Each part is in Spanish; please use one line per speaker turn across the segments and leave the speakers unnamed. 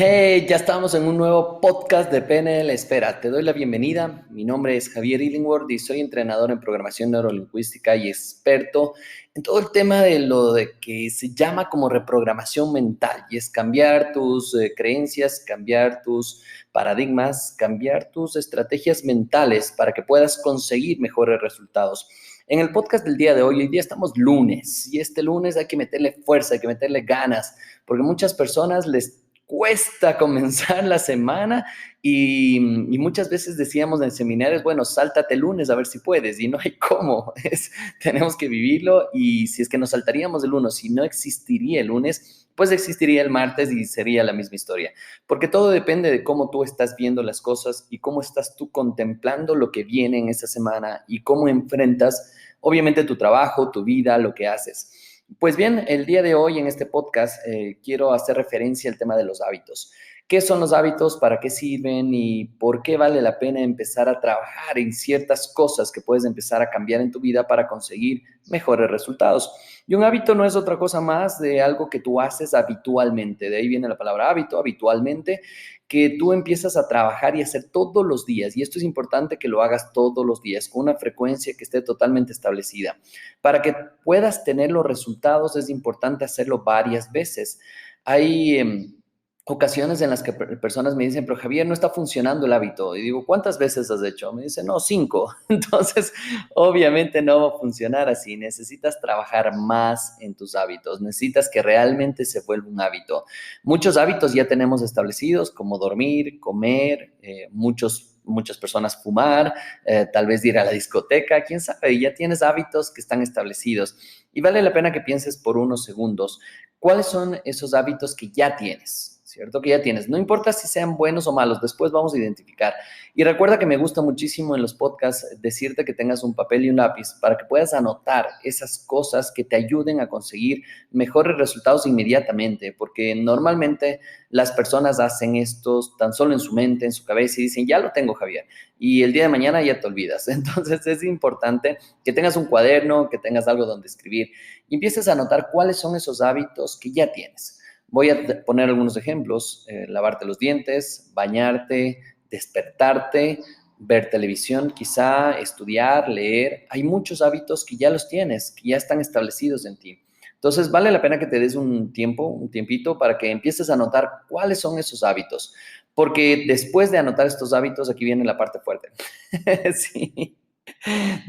Hey, ya estamos en un nuevo podcast de PNL. Espera, te doy la bienvenida. Mi nombre es Javier Illingworth y soy entrenador en programación neurolingüística y experto en todo el tema de lo de que se llama como reprogramación mental, y es cambiar tus creencias, cambiar tus paradigmas, cambiar tus estrategias mentales para que puedas conseguir mejores resultados. En el podcast del día de hoy día estamos lunes, y este lunes hay que meterle fuerza, hay que meterle ganas, porque muchas personas les cuesta comenzar la semana y muchas veces decíamos en seminarios, bueno, sáltate el lunes a ver si puedes, y no hay cómo, tenemos que vivirlo. Y si es que nos saltaríamos el lunes, si no existiría el lunes, pues existiría el martes y sería la misma historia, porque todo depende de cómo tú estás viendo las cosas y cómo estás tú contemplando lo que viene en esa semana y cómo enfrentas, obviamente, tu trabajo, tu vida, lo que haces. Pues bien, el día de hoy en este podcast quiero hacer referencia al tema de los hábitos. ¿Qué son los hábitos? ¿Para qué sirven? ¿Y por qué vale la pena empezar a trabajar en ciertas cosas que puedes empezar a cambiar en tu vida para conseguir mejores resultados? Y un hábito no es otra cosa más de algo que tú haces habitualmente. De ahí viene la palabra hábito, habitualmente, que tú empiezas a trabajar y hacer todos los días. Y esto es importante que lo hagas todos los días con una frecuencia que esté totalmente establecida. Para que puedas tener los resultados es importante hacerlo varias veces. Hay ocasiones en las que personas me dicen, pero Javier, no está funcionando el hábito. Y digo, ¿cuántas veces has hecho? Me dicen, no, 5. Entonces, obviamente no va a funcionar así. Necesitas trabajar más en tus hábitos. Necesitas que realmente se vuelva un hábito. Muchos hábitos ya tenemos establecidos, como dormir, comer, muchas personas fumar, tal vez ir a la discoteca, quién sabe, ya tienes hábitos que están establecidos. Y vale la pena que pienses por unos segundos, ¿cuáles son esos hábitos que ya tienes? ¿Cierto? Que ya tienes. No importa si sean buenos o malos, después vamos a identificar. Y recuerda que me gusta muchísimo en los podcasts decirte que tengas un papel y un lápiz para que puedas anotar esas cosas que te ayuden a conseguir mejores resultados inmediatamente, porque normalmente las personas hacen esto tan solo en su mente, en su cabeza, y dicen, ya lo tengo, Javier, y el día de mañana ya te olvidas. Entonces es importante que tengas un cuaderno, que tengas algo donde escribir y empieces a anotar cuáles son esos hábitos que ya tienes. Voy a poner algunos ejemplos: lavarte los dientes, bañarte, despertarte, ver televisión, quizá estudiar, leer. Hay muchos hábitos que ya los tienes, que ya están establecidos en ti. Entonces, vale la pena que te des un tiempo, un tiempito, para que empieces a anotar cuáles son esos hábitos. Porque después de anotar estos hábitos, aquí viene la parte fuerte. Sí.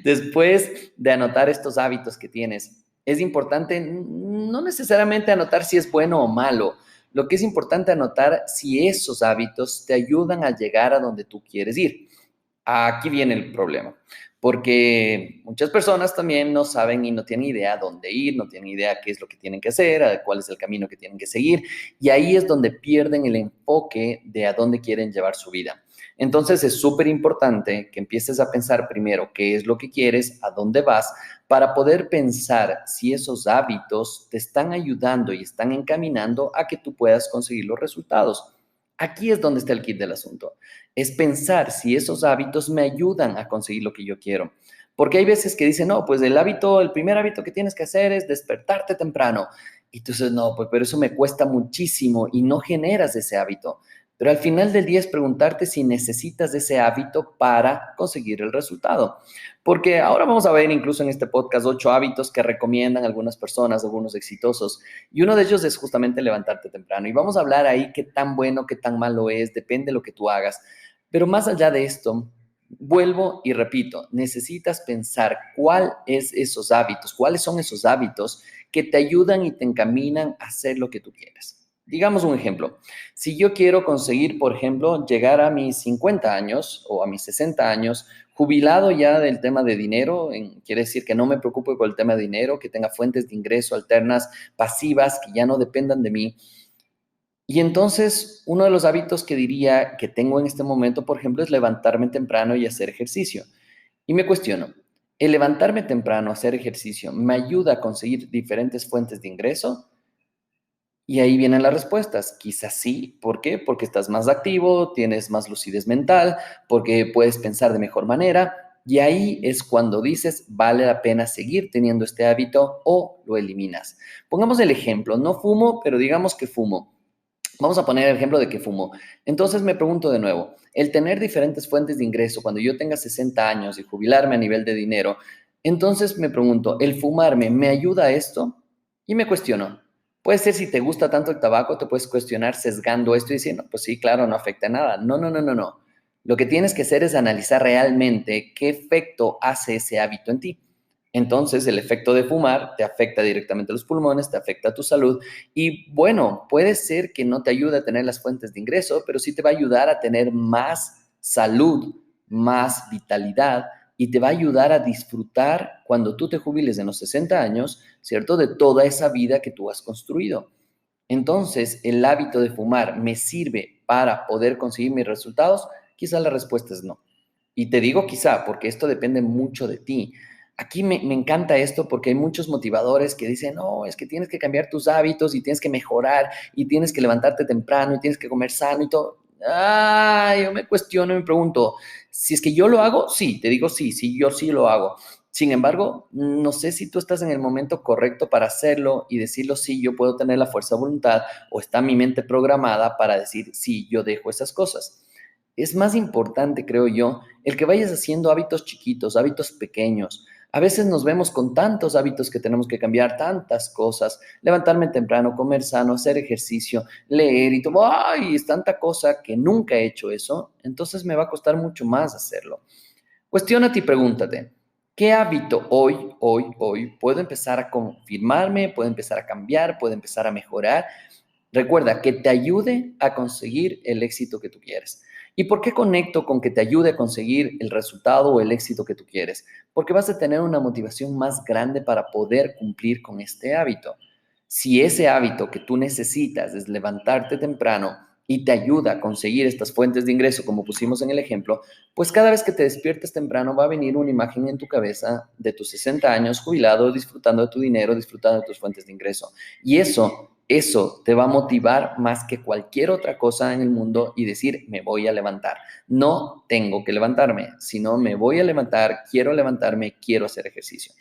Después de anotar estos hábitos que tienes, es importante no necesariamente anotar si es bueno o malo. Lo que es importante anotar si esos hábitos te ayudan a llegar a donde tú quieres ir. Aquí viene el problema, porque muchas personas también no saben y no tienen idea a dónde ir, no tienen idea qué es lo que tienen que hacer, cuál es el camino que tienen que seguir, y ahí es donde pierden el enfoque de a dónde quieren llevar su vida. Entonces es súper importante que empieces a pensar primero qué es lo que quieres, a dónde vas, para poder pensar si esos hábitos te están ayudando y están encaminando a que tú puedas conseguir los resultados. Aquí es donde está el kit del asunto. Es pensar si esos hábitos me ayudan a conseguir lo que yo quiero. Porque hay veces que dicen, no, pues el primer hábito que tienes que hacer es despertarte temprano. Y tú dices, no, pues pero eso me cuesta muchísimo y no generas ese hábito. Pero al final del día es preguntarte si necesitas ese hábito para conseguir el resultado. Porque ahora vamos a ver incluso en este podcast 8 hábitos que recomiendan algunas personas, algunos exitosos. Y uno de ellos es justamente levantarte temprano. Y vamos a hablar ahí qué tan bueno, qué tan malo es, depende de lo que tú hagas. Pero más allá de esto, vuelvo y repito, necesitas pensar cuáles son esos hábitos que te ayudan y te encaminan a hacer lo que tú quieres. Digamos un ejemplo. Si yo quiero conseguir, por ejemplo, llegar a mis 50 años o a mis 60 años, jubilado ya del tema de dinero, quiere decir que no me preocupe por el tema de dinero, que tenga fuentes de ingreso alternas, pasivas, que ya no dependan de mí. Y entonces, uno de los hábitos que diría que tengo en este momento, por ejemplo, es levantarme temprano y hacer ejercicio. Y me cuestiono, ¿el levantarme temprano, hacer ejercicio, me ayuda a conseguir diferentes fuentes de ingreso? Y ahí vienen las respuestas. Quizás sí. ¿Por qué? Porque estás más activo, tienes más lucidez mental, porque puedes pensar de mejor manera. Y ahí es cuando dices, vale la pena seguir teniendo este hábito o lo eliminas. Pongamos el ejemplo, no fumo, pero digamos que fumo. Vamos a poner el ejemplo de que fumo. Entonces me pregunto de nuevo, el tener diferentes fuentes de ingreso cuando yo tenga 60 años y jubilarme a nivel de dinero, entonces me pregunto, ¿el fumarme me ayuda a esto? Y me cuestiono. Puede ser si te gusta tanto el tabaco, te puedes cuestionar sesgando esto y diciendo, pues sí, claro, no afecta nada. No, no, no, no, no. Lo que tienes que hacer es analizar realmente qué efecto hace ese hábito en ti. Entonces, el efecto de fumar te afecta directamente a los pulmones, te afecta a tu salud y bueno, puede ser que no te ayude a tener las fuentes de ingreso, pero sí te va a ayudar a tener más salud, más vitalidad y te va a ayudar a disfrutar cuando tú te jubiles en los 60 años, ¿cierto? De toda esa vida que tú has construido. Entonces, ¿el hábito de fumar me sirve para poder conseguir mis resultados? Quizá la respuesta es no. Y te digo quizá, porque esto depende mucho de ti. Aquí me encanta esto porque hay muchos motivadores que dicen, no, es que tienes que cambiar tus hábitos y tienes que mejorar y tienes que levantarte temprano y tienes que comer sano y todo. Ah, yo me cuestiono y me pregunto, si es que yo lo hago, sí, te digo sí, sí, yo sí lo hago. Sin embargo, no sé si tú estás en el momento correcto para hacerlo y decirlo, sí, yo puedo tener la fuerza de voluntad o está mi mente programada para decir, sí, yo dejo esas cosas. Es más importante, creo yo, el que vayas haciendo hábitos chiquitos, hábitos pequeños. A veces nos vemos con tantos hábitos que tenemos que cambiar, tantas cosas, levantarme temprano, comer sano, hacer ejercicio, leer y todo. ¡Ay! Es tanta cosa que nunca he hecho eso, entonces me va a costar mucho más hacerlo. Cuestiónate y pregúntate, ¿qué hábito hoy puedo empezar a confirmarme, puedo empezar a cambiar, puedo empezar a mejorar? Recuerda que te ayude a conseguir el éxito que tú quieres. ¿Y por qué conecto con que te ayude a conseguir el resultado o el éxito que tú quieres? Porque vas a tener una motivación más grande para poder cumplir con este hábito. Si ese hábito que tú necesitas es levantarte temprano y te ayuda a conseguir estas fuentes de ingreso, como pusimos en el ejemplo, pues cada vez que te despiertes temprano va a venir una imagen en tu cabeza de tus 60 años jubilado, disfrutando de tu dinero, disfrutando de tus fuentes de ingreso. Y eso te va a motivar más que cualquier otra cosa en el mundo y decir, me voy a levantar. No tengo que levantarme, sino me voy a levantar, quiero levantarme, quiero hacer ejercicio.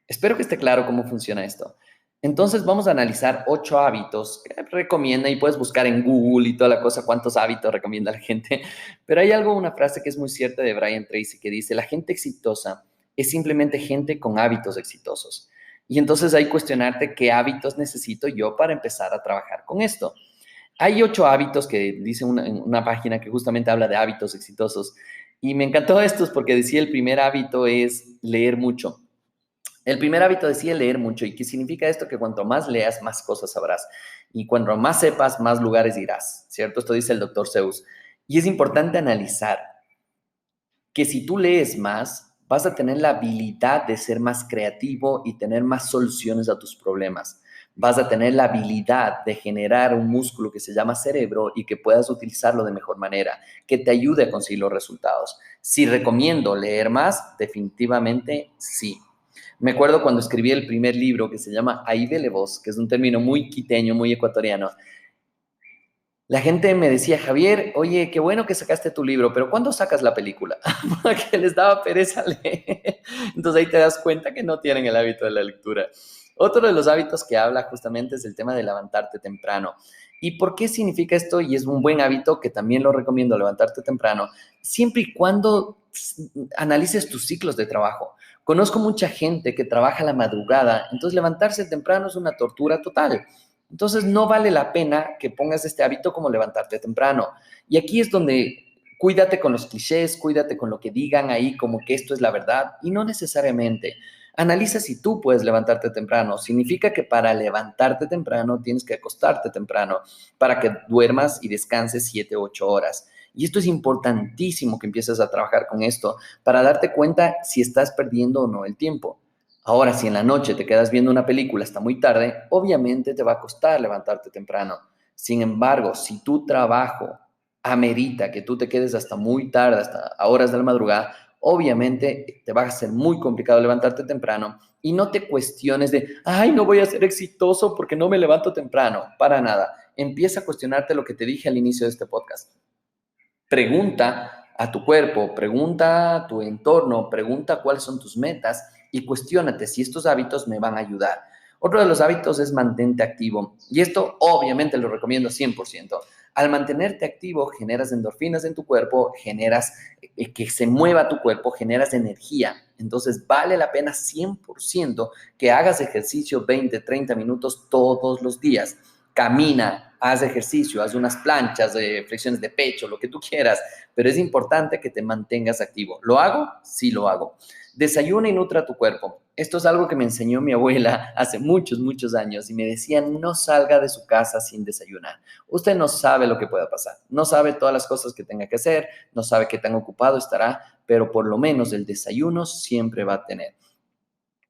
Espero que esté claro cómo funciona esto. Entonces vamos a analizar 8 hábitos que recomienda y puedes buscar en Google y toda la cosa cuántos hábitos recomienda la gente. Pero hay algo, una frase que es muy cierta de Brian Tracy que dice, la gente exitosa es simplemente gente con hábitos exitosos. Y entonces hay que cuestionarte qué hábitos necesito yo para empezar a trabajar con esto. Hay 8 hábitos que dice una página que justamente habla de hábitos exitosos. Y me encantó estos porque decía el primer hábito es leer mucho. El primer hábito decía leer mucho. ¿Y qué significa esto? Que cuanto más leas, más cosas sabrás. Y cuanto más sepas, más lugares irás, ¿cierto? Esto dice el doctor Seuss. Y es importante analizar que si tú lees más, vas a tener la habilidad de ser más creativo y tener más soluciones a tus problemas. Vas a tener la habilidad de generar un músculo que se llama cerebro y que puedas utilizarlo de mejor manera, que te ayude a conseguir los resultados. Si recomiendo leer más, definitivamente sí. Me acuerdo cuando escribí el primer libro que se llama Ahí vele vos, que es un término muy quiteño, muy ecuatoriano. La gente me decía, Javier, oye, qué bueno que sacaste tu libro, pero ¿cuándo sacas la película? Porque les daba pereza leer. Entonces ahí te das cuenta que no tienen el hábito de la lectura. Otro de los hábitos que habla justamente es el tema de levantarte temprano. ¿Y por qué significa esto? Y es un buen hábito que también lo recomiendo, levantarte temprano, siempre y cuando analices tus ciclos de trabajo. Conozco mucha gente que trabaja a la madrugada, entonces levantarse temprano es una tortura total. Entonces no vale la pena que pongas este hábito como levantarte temprano. Y aquí es donde cuídate con los clichés, cuídate con lo que digan ahí como que esto es la verdad y no necesariamente. Analiza si tú puedes levantarte temprano. Significa que para levantarte temprano tienes que acostarte temprano para que duermas y descanses 7, 8 horas. Y esto es importantísimo que empieces a trabajar con esto para darte cuenta si estás perdiendo o no el tiempo. Ahora, si en la noche te quedas viendo una película hasta muy tarde, obviamente te va a costar levantarte temprano. Sin embargo, si tu trabajo amerita que tú te quedes hasta muy tarde, hasta a horas de la madrugada, obviamente te va a ser muy complicado levantarte temprano y no te cuestiones de, ay, no voy a ser exitoso porque no me levanto temprano. Para nada. Empieza a cuestionarte lo que te dije al inicio de este podcast. Pregunta a tu cuerpo, pregunta a tu entorno, pregunta cuáles son tus metas y cuestiónate si estos hábitos me van a ayudar. Otro de los hábitos es mantente activo. Y esto obviamente lo recomiendo 100%. Al mantenerte activo, generas endorfinas en tu cuerpo, generas que se mueva tu cuerpo, generas energía. Entonces, vale la pena 100% que hagas ejercicio 20, 30 minutos todos los días. Camina, haz ejercicio, haz unas planchas, flexiones de pecho, lo que tú quieras, pero es importante que te mantengas activo. ¿Lo hago? Sí, lo hago. Desayuna y nutra tu cuerpo. Esto es algo que me enseñó mi abuela hace muchos, muchos años y me decía, no salga de su casa sin desayunar. Usted no sabe lo que pueda pasar, no sabe todas las cosas que tenga que hacer, no sabe qué tan ocupado estará, pero por lo menos el desayuno siempre va a tener.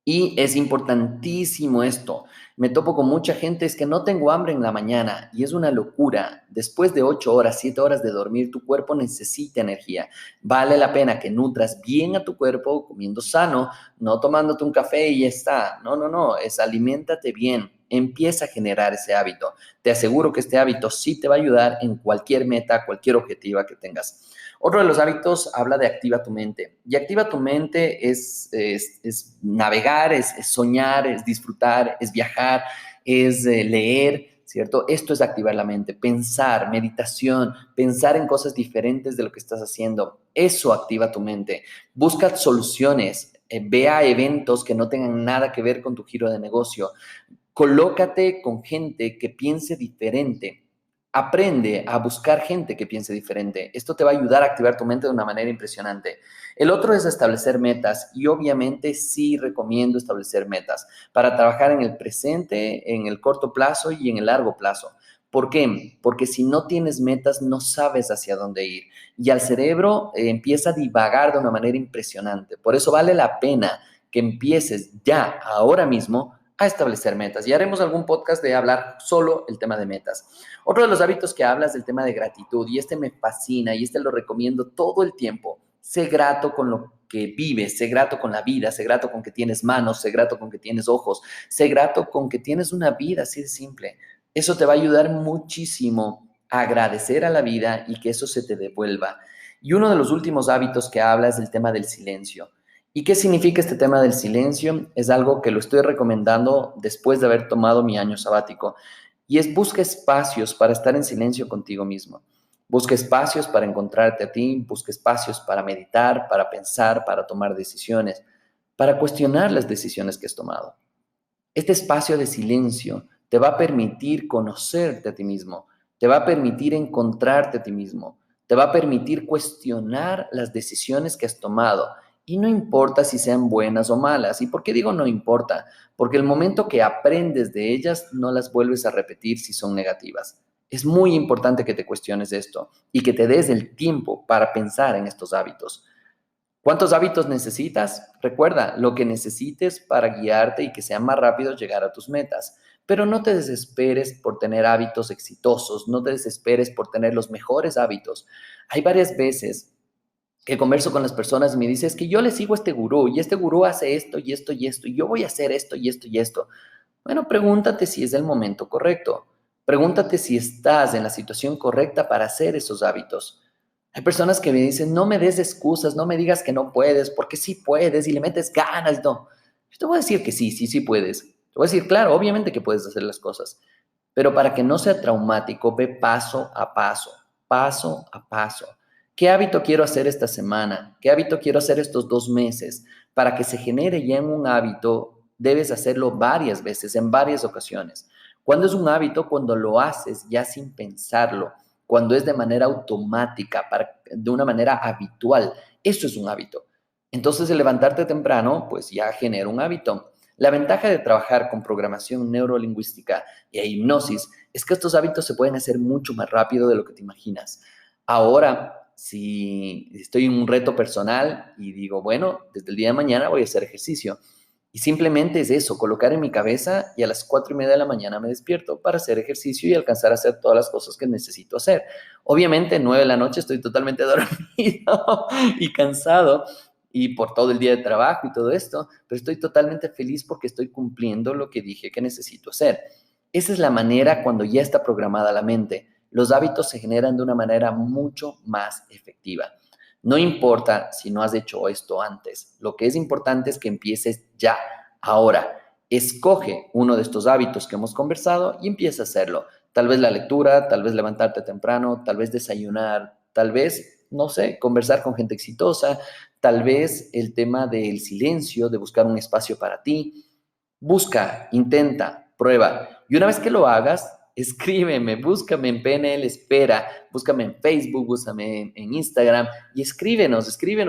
Y es importantísimo esto. Me topo con mucha gente, es que no tengo hambre en la mañana y es una locura. Después de 8 horas, 7 horas de dormir, tu cuerpo necesita energía. Vale la pena que nutras bien a tu cuerpo comiendo sano, no tomándote un café y ya está. No, no, no, es aliméntate bien. Empieza a generar ese hábito. Te aseguro que este hábito sí te va a ayudar en cualquier meta, cualquier objetivo que tengas. Otro de los hábitos habla de activa tu mente. Y activa tu mente es navegar, es soñar, es disfrutar, es viajar, es leer, ¿cierto? Esto es activar la mente, pensar, meditación, pensar en cosas diferentes de lo que estás haciendo. Eso activa tu mente. Busca soluciones, ve a eventos que no tengan nada que ver con tu giro de negocio. Colócate con gente que piense diferente. Aprende a buscar gente que piense diferente. Esto te va a ayudar a activar tu mente de una manera impresionante. El otro es establecer metas y obviamente sí recomiendo establecer metas para trabajar en el presente, en el corto plazo y en el largo plazo. ¿Por qué? Porque si no tienes metas no sabes hacia dónde ir y al cerebro empieza a divagar de una manera impresionante. Por eso vale la pena que empieces ya, ahora mismo, a establecer metas. Y haremos algún podcast de hablar solo el tema de metas. Otro de los hábitos que hablas es el tema de gratitud y este me fascina y este lo recomiendo todo el tiempo. Sé grato con lo que vives, sé grato con la vida, sé grato con que tienes manos, sé grato con que tienes ojos, sé grato con que tienes una vida así de simple. Eso te va a ayudar muchísimo a agradecer a la vida y que eso se te devuelva. Y uno de los últimos hábitos que hablas es el tema del silencio. ¿Y qué significa este tema del silencio? Es algo que lo estoy recomendando después de haber tomado mi año sabático. Y es busca espacios para estar en silencio contigo mismo. Busca espacios para encontrarte a ti, busca espacios para meditar, para pensar, para tomar decisiones, para cuestionar las decisiones que has tomado. Este espacio de silencio te va a permitir conocerte a ti mismo, te va a permitir encontrarte a ti mismo, te va a permitir cuestionar las decisiones que has tomado. Y no importa si sean buenas o malas. ¿Y por qué digo no importa? Porque el momento que aprendes de ellas, no las vuelves a repetir si son negativas. Es muy importante que te cuestiones esto y que te des el tiempo para pensar en estos hábitos. ¿Cuántos hábitos necesitas? Recuerda, lo que necesites para guiarte y que sea más rápido llegar a tus metas. Pero no te desesperes por tener hábitos exitosos, no te desesperes por tener los mejores hábitos. Hay varias veces que converso con las personas y me dices es que yo le sigo a este gurú y este gurú hace esto y esto y esto y yo voy a hacer esto y esto y esto. Bueno, pregúntate si es el momento correcto. Pregúntate si estás en la situación correcta para hacer esos hábitos. Hay personas que me dicen, no me des excusas, no me digas que no puedes, porque sí puedes y le metes ganas. No, yo te voy a decir que sí, sí, sí puedes. Te voy a decir, claro, obviamente que puedes hacer las cosas, pero para que no sea traumático, ve paso a paso, paso a paso. ¿Qué hábito quiero hacer esta semana? ¿Qué hábito quiero hacer estos 2 meses? Para que se genere ya en un hábito, debes hacerlo varias veces, en varias ocasiones. ¿Cuándo es un hábito? Cuando lo haces ya sin pensarlo, cuando es de manera automática, de una manera habitual. Eso es un hábito. Entonces, el levantarte temprano, pues ya genera un hábito. La ventaja de trabajar con programación neurolingüística y hipnosis es que estos hábitos se pueden hacer mucho más rápido de lo que te imaginas. Ahora, si estoy en un reto personal y digo, bueno, desde el día de mañana voy a hacer ejercicio. Y simplemente es eso, colocar en mi cabeza y a las 4:30 de la mañana me despierto para hacer ejercicio y alcanzar a hacer todas las cosas que necesito hacer. Obviamente, 9 de la noche estoy totalmente dormido y cansado y por todo el día de trabajo y todo esto, pero estoy totalmente feliz porque estoy cumpliendo lo que dije que necesito hacer. Esa es la manera cuando ya está programada la mente. Los hábitos se generan de una manera mucho más efectiva. No importa si no has hecho esto antes, lo que es importante es que empieces ya, ahora. Escoge uno de estos hábitos que hemos conversado y empieza a hacerlo. Tal vez la lectura, tal vez levantarte temprano, tal vez desayunar, tal vez, no sé, conversar con gente exitosa, tal vez el tema del silencio, de buscar un espacio para ti. Busca, intenta, prueba. Y una vez que lo hagas, escríbeme, búscame en PNL Espera, búscame en Facebook, búscame en Instagram y escríbenos.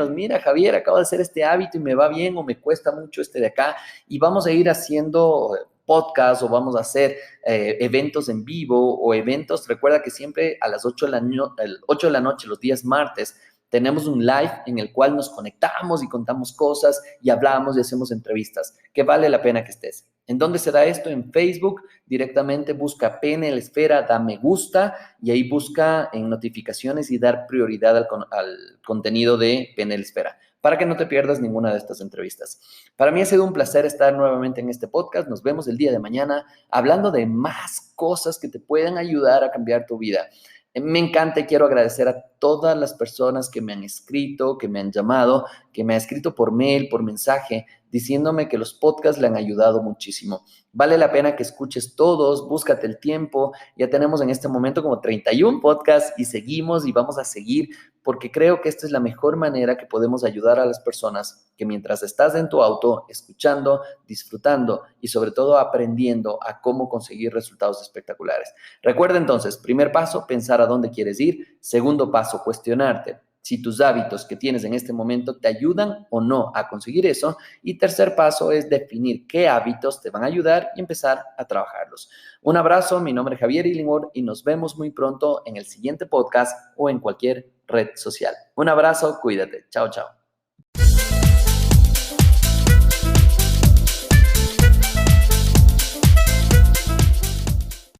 Mira, Javier, acabo de hacer este hábito y me va bien o me cuesta mucho este de acá. Y vamos a ir haciendo podcast o vamos a hacer eventos en vivo o eventos. Recuerda que siempre a las 8 de la noche, los días martes, tenemos un live en el cual nos conectamos y contamos cosas y hablamos y hacemos entrevistas, que vale la pena que estés. ¿En dónde se da esto? En Facebook. Directamente busca PNL Esfera, da me gusta y ahí busca en notificaciones y dar prioridad al contenido de PNL Esfera para que no te pierdas ninguna de estas entrevistas. Para mí ha sido un placer estar nuevamente en este podcast. Nos vemos el día de mañana hablando de más cosas que te puedan ayudar a cambiar tu vida. Me encanta y quiero agradecer a todas las personas que me han escrito, que me han llamado, que me han escrito por mail, por mensaje, diciéndome que los podcasts le han ayudado muchísimo. Vale la pena que escuches todos, búscate el tiempo. Ya tenemos en este momento como 31 podcasts y seguimos y vamos a seguir porque creo que esta es la mejor manera que podemos ayudar a las personas que mientras estás en tu auto, escuchando, disfrutando y sobre todo aprendiendo a cómo conseguir resultados espectaculares. Recuerda entonces, primer paso, pensar a dónde quieres ir. Segundo paso, cuestionarte si tus hábitos que tienes en este momento te ayudan o no a conseguir eso. Y tercer paso es definir qué hábitos te van a ayudar y empezar a trabajarlos. Un abrazo, mi nombre es Javier Illingworth y nos vemos muy pronto en el siguiente podcast o en cualquier red social. Un abrazo, cuídate. Chao, chao.